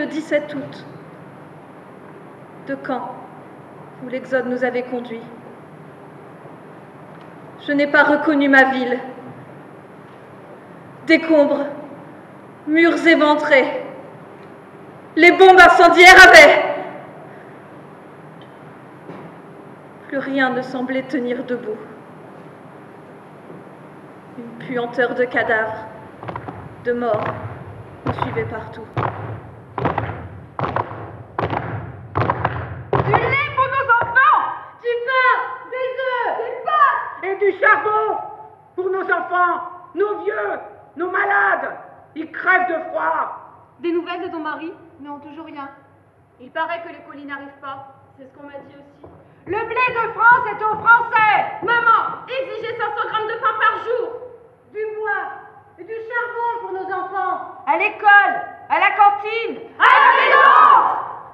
17 août, de Caen, où l'Exode nous avait conduits. Je n'ai pas reconnu ma ville. Décombres, murs éventrés, les bombes incendiaires avaient. Plus rien ne semblait tenir debout. Une puanteur de cadavres, de morts, nous suivait partout. Du lait pour nos enfants, du pain, des œufs, des pâtes et du charbon pour nos enfants, nos vieux, nos malades. Ils crèvent de froid. Des nouvelles de ton mari? Non, toujours rien. Il paraît que les colis n'arrivent pas. C'est ce qu'on m'a dit aussi. Le blé de France est aux Français. Maman, exigez 500 grammes de pain par jour. Du bois et du charbon pour nos enfants. À l'école, à la cantine, à la maison.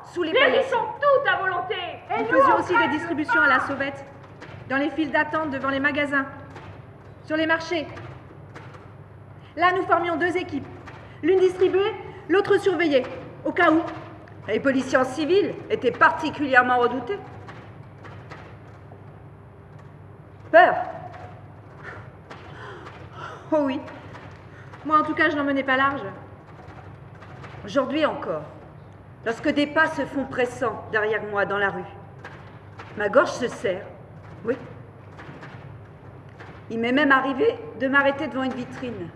Sous les lits sont toutes à volonté. Nous faisions aussi des distributions à la sauvette, dans les files d'attente devant les magasins, sur les marchés. Là, nous formions 2 équipes. L'une distribuait, l'autre surveillait, au cas où. Les policiers en civil étaient particulièrement redoutés. Peur. Oh oui. Moi, en tout cas, je n'en menais pas large. Aujourd'hui encore, lorsque des pas se font pressants derrière moi dans la rue, ma gorge se serre, oui. Il m'est même arrivé de m'arrêter devant une vitrine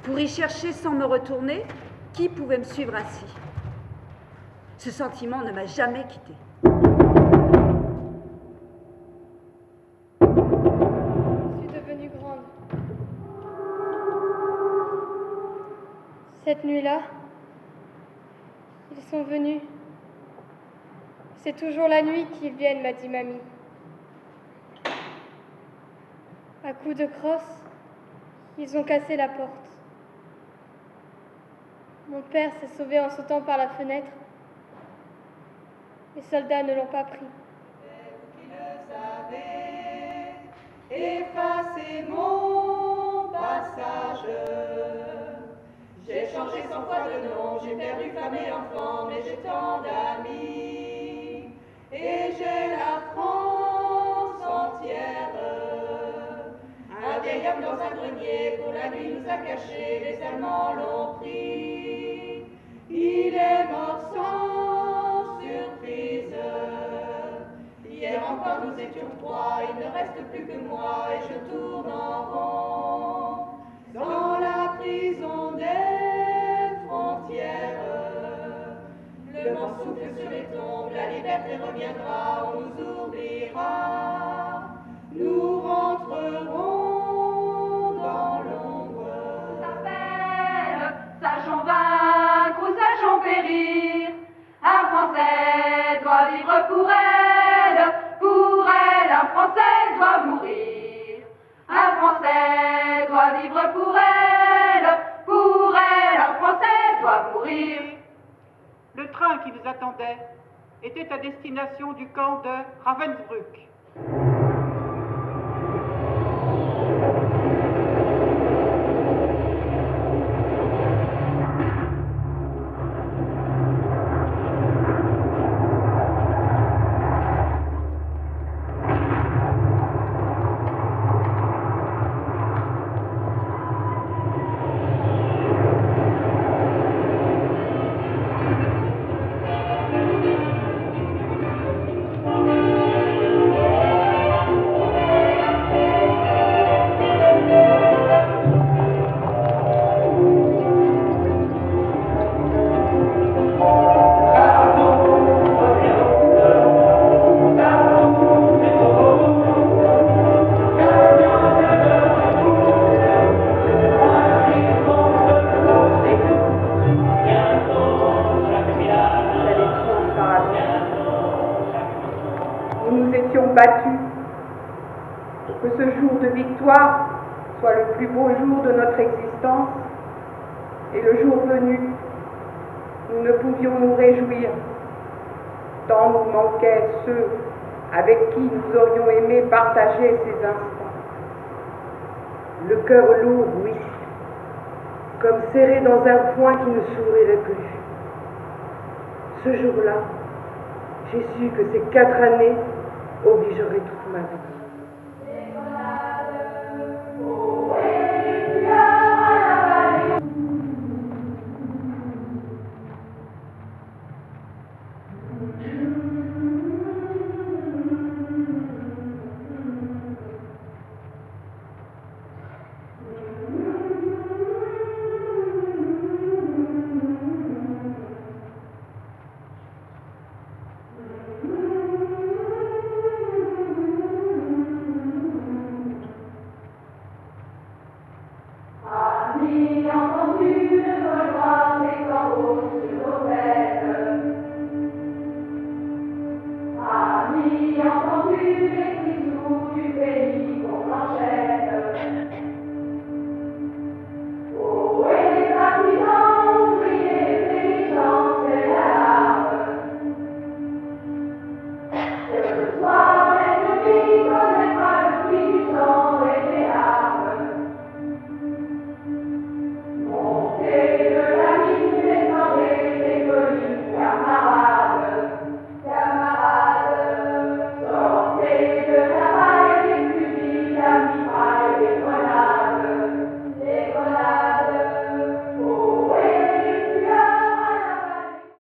pour y chercher sans me retourner qui pouvait me suivre ainsi. Ce sentiment ne m'a jamais quittée. Je suis devenue grande. Cette nuit-là, ils sont venus. C'est toujours la nuit qu'ils viennent, m'a dit mamie. À coups de crosse, ils ont cassé la porte. Mon père s'est sauvé en sautant par la fenêtre. Les soldats ne l'ont pas pris. Vous qui le savez, effacez mon passage. J'ai changé 100 fois de nom, j'ai perdu femme et enfant, mais j'ai tant d'amis. Et j'ai la France entière. Un vieil homme dans un grenier, pour la nuit nous a cachés, les Allemands l'ont pris. Il est mort sans surprise. Hier encore nous étions 3, il ne reste plus que moi, et je tourne en rond dans la prison des frontières. Le vent souffle sur les tombes, la liberté reviendra, on nous oubliera, nous rentrerons dans l'ombre. S'appelle, sachons vaincre ou sachons périr, un Français doit vivre pour elle, un Français doit mourir. Un Français doit vivre pour elle, un Français doit mourir. Le train qui nous attendait était à destination du camp de Ravensbrück. Battus, que ce jour de victoire soit le plus beau jour de notre existence, et le jour venu, nous ne pouvions nous réjouir, tant nous manquaient ceux avec qui nous aurions aimé partager ces instants. Le cœur lourd, oui, comme serré dans un poing qui ne s'ouvrirait plus. ce jour-là, j'ai su que ces 4 années obligeraient toute ma vie.